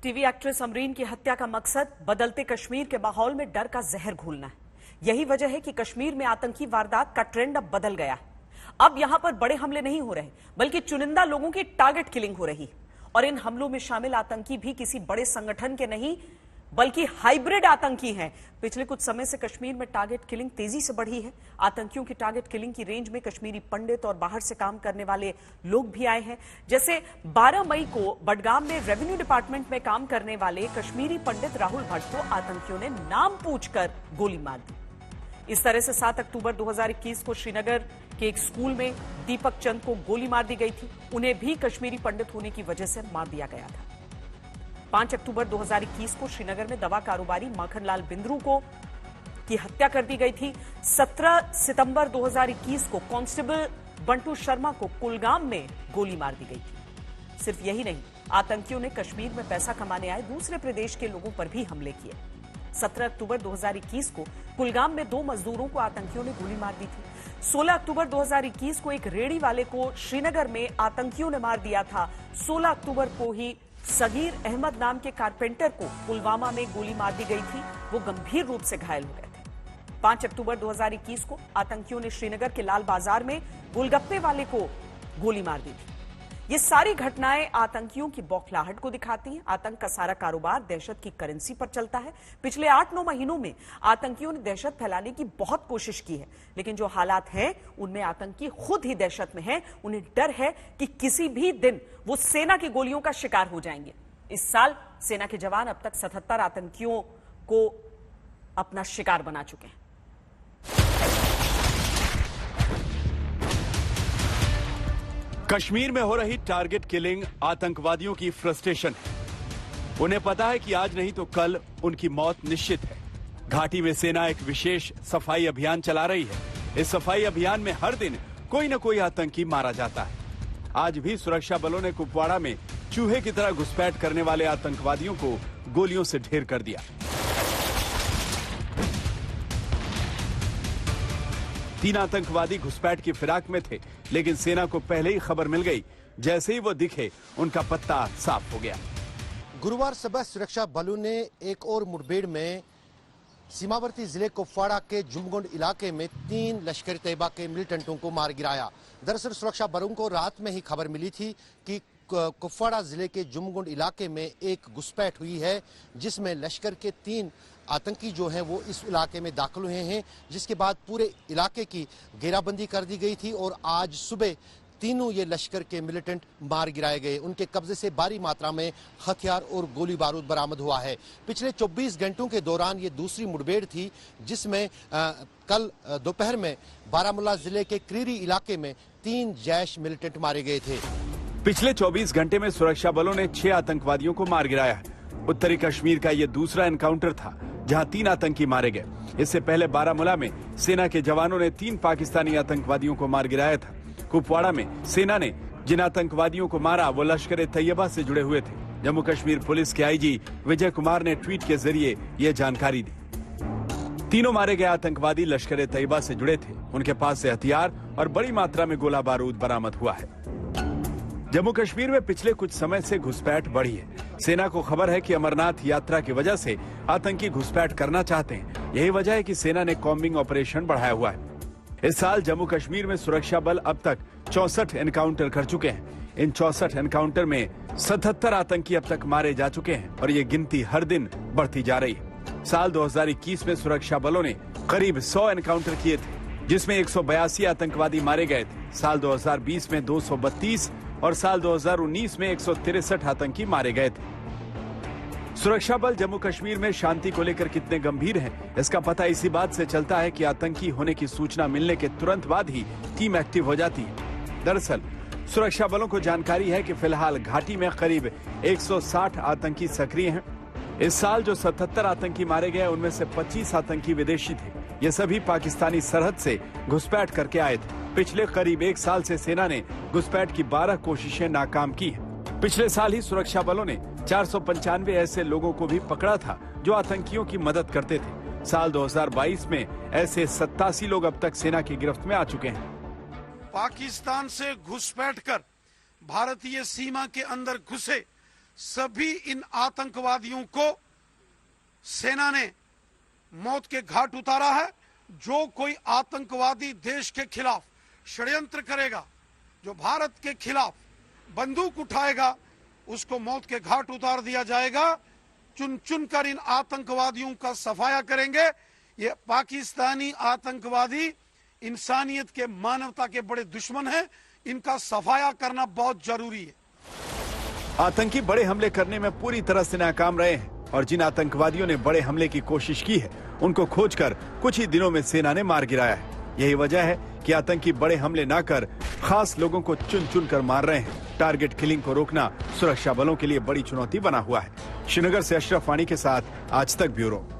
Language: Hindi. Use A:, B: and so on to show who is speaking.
A: टीवी एक्ट्रेस अमरीन की हत्या का मकसद बदलते कश्मीर के माहौल में डर का जहर घोलना है। यही वजह है कि कश्मीर में आतंकी वारदात का ट्रेंड अब बदल गया है। अब यहां पर बड़े हमले नहीं हो रहे, बल्कि चुनिंदा लोगों की टारगेट किलिंग हो रही। और इन हमलों में शामिल आतंकी भी किसी बड़े संगठन के नहीं, बल्कि हाइब्रिड आतंकी हैं। पिछले कुछ समय से कश्मीर में टारगेट किलिंग तेजी से बढ़ी है। आतंकियों की टारगेट किलिंग की रेंज में कश्मीरी पंडित और बाहर से काम करने वाले लोग भी आए हैं। जैसे 12 मई को बडगाम में रेवेन्यू डिपार्टमेंट में काम करने वाले कश्मीरी पंडित राहुल भट्ट को आतंकियों ने नाम पूछकर गोली मार दी। इस तरह से 7 अक्टूबर 2021 को श्रीनगर के एक स्कूल में दीपक चंद को गोली मार दी गई थी। उन्हें भी कश्मीरी पंडित होने की वजह से मार दिया गया था। 5 अक्टूबर 2021 को श्रीनगर में दवा कारोबारी माखनलाल बिंद्रू की हत्या कर दी गई थी। 17 सितंबर 2021 को कांस्टेबल बंटू शर्मा को कुलगाम में गोली मार दी गई थी। सिर्फ यही नहीं, आतंकियों ने कश्मीर में पैसा कमाने आए दूसरे प्रदेश के लोगों पर भी हमले किए। 17 अक्टूबर 2021 को कुलगाम में 2 मजदूरों को आतंकियों ने गोली मार दी थी। 16 अक्टूबर 2021 को एक रेड़ी वाले को श्रीनगर में आतंकियों ने मार दिया था। 16 अक्टूबर को ही सगीर अहमद नाम के कारपेंटर को पुलवामा में गोली मार दी गई थी। वो गंभीर रूप से घायल हो गए थे। 5 अक्टूबर 2021 को आतंकियों ने श्रीनगर के लाल बाजार में गोलगप्पे वाले को गोली मार दी थी। ये सारी घटनाएं आतंकियों की बौखलाहट को दिखाती हैं। आतंक का सारा कारोबार दहशत की करेंसी पर चलता है। पिछले 8-9 महीनों में आतंकियों ने दहशत फैलाने की बहुत कोशिश की है, लेकिन जो हालात हैं उनमें आतंकी खुद ही दहशत में हैं। उन्हें डर है कि किसी भी दिन वो सेना की गोलियों का शिकार हो जाएंगे। इस साल सेना के जवान अब तक 77 आतंकियों को अपना शिकार बना चुके हैं।
B: कश्मीर में हो रही टारगेट किलिंग आतंकवादियों की फ्रस्ट्रेशन है। उन्हें पता है कि आज नहीं तो कल उनकी मौत निश्चित है। घाटी में सेना एक विशेष सफाई अभियान चला रही है। इस सफाई अभियान में हर दिन कोई न कोई आतंकी मारा जाता है। आज भी सुरक्षा बलों ने कुपवाड़ा में चूहे की तरह घुसपैठ करने वाले आतंकवादियों को गोलियों से ढेर कर दिया। 3 आतंकवादी घुसपैठ की फिराक में थे, लेकिन सेना को पहले ही खबर मिल गई। जैसे ही वो दिखे, उनका पत्ता साफ हो गया।
C: गुरुवार सुबह सुरक्षा बलों ने एक और मुठभेड़ में सीमावर्ती जिले कुपवाड़ा के जुमगुंड इलाके में 3 लश्कर तैयबा के मिलिटेंटों को मार गिराया। दरअसल सुरक्षा बलों को रात में ही खबर मिली थी कि कुपवाड़ा जिले के जुमगुंड इलाके में एक घुसपैठ हुई है, जिसमें लश्कर के 3 आतंकी जो हैं वो इस इलाके में दाखिल हुए हैं, जिसके बाद पूरे इलाके की घेराबंदी कर दी गई थी और आज सुबह तीनों ये लश्कर के मिलिटेंट मार गिराए गए। उनके कब्जे से भारी मात्रा में हथियार और गोली बारूद बरामद हुआ है। पिछले 24 घंटों के दौरान ये दूसरी मुठभेड़ थी, जिसमें कल दोपहर में बारामूला जिले के क्रीरी इलाके में 3 जैश मिलिटेंट मारे गए थे।
B: पिछले 24 घंटे में सुरक्षा बलों ने 6 आतंकवादियों को मार गिराया है। उत्तरी कश्मीर का यह दूसरा एनकाउंटर था, जहां 3 आतंकी मारे गए। इससे पहले बारामूला में सेना के जवानों ने 3 पाकिस्तानी आतंकवादियों को मार गिराया था। कुपवाड़ा में सेना ने जिन आतंकवादियों को मारा वो लश्कर तैयबा से जुड़े हुए थे। जम्मू कश्मीर पुलिस के आईजी विजय कुमार ने ट्वीट के जरिए यह जानकारी दी। तीनों मारे गए आतंकवादी लश्कर तैयबा से जुड़े थे। उनके पास से हथियार और बड़ी मात्रा में गोला बारूद बरामद हुआ है। जम्मू कश्मीर में पिछले कुछ समय से घुसपैठ बढ़ी है। सेना को खबर है कि अमरनाथ यात्रा की वजह से आतंकी घुसपैठ करना चाहते हैं। यही वजह है कि सेना ने कॉम्बिंग ऑपरेशन बढ़ाया हुआ है। इस साल जम्मू कश्मीर में सुरक्षा बल अब तक 64 एनकाउंटर कर चुके हैं। इन 64 एनकाउंटर में 77 आतंकी अब तक मारे जा चुके हैं और ये गिनती हर दिन बढ़ती जा रही है। साल 2021 में सुरक्षा बलों ने करीब 100 एनकाउंटर किए थे, जिसमें 182 आतंकवादी मारे गए थे। साल 2020 में 232 और साल 2019 में 163 आतंकी मारे गए थे। सुरक्षा बल जम्मू कश्मीर में शांति को लेकर कितने गंभीर हैं, इसका पता इसी बात से चलता है कि आतंकी होने की सूचना मिलने के तुरंत बाद ही टीम एक्टिव हो जाती है। दरअसल सुरक्षा बलों को जानकारी है कि फिलहाल घाटी में करीब 160 आतंकी सक्रिय हैं। इस साल जो 77 आतंकी मारे गए, उनमें से 25 आतंकी विदेशी थे। ये सभी पाकिस्तानी सरहद से घुसपैठ करके आए थे। पिछले करीब 1 साल से सेना ने घुसपैठ की 12 कोशिशें नाकाम की हैं। पिछले साल ही सुरक्षा बलों ने 495 ऐसे लोगों को भी पकड़ा था जो आतंकियों की मदद करते थे। साल 2022 में ऐसे 87 लोग अब तक सेना की गिरफ्त में आ चुके हैं।
D: पाकिस्तान से घुसपैठ कर भारतीय सीमा के अंदर घुसे सभी इन आतंकवादियों को सेना ने मौत के घाट उतारा है। जो कोई आतंकवादी देश के खिलाफ षड्यंत्र करेगा, जो भारत के खिलाफ बंदूक उठाएगा, उसको मौत के घाट उतार दिया जाएगा। चुन चुन कर इन आतंकवादियों का सफाया करेंगे। ये पाकिस्तानी आतंकवादी इंसानियत के, मानवता के बड़े दुश्मन हैं। इनका सफाया करना बहुत जरूरी है।
B: आतंकी बड़े हमले करने में पूरी तरह से नाकाम रहे हैं और जिन आतंकवादियों ने बड़े हमले की कोशिश की है, उनको खोजकर कुछ ही दिनों में सेना ने मार गिराया है। यही वजह है कि आतंकी बड़े हमले ना कर खास लोगों को चुन चुन कर मार रहे हैं। टारगेट किलिंग को रोकना सुरक्षा बलों के लिए बड़ी चुनौती बना हुआ है। श्रीनगर से अशरफ वानी के साथ आज तक ब्यूरो।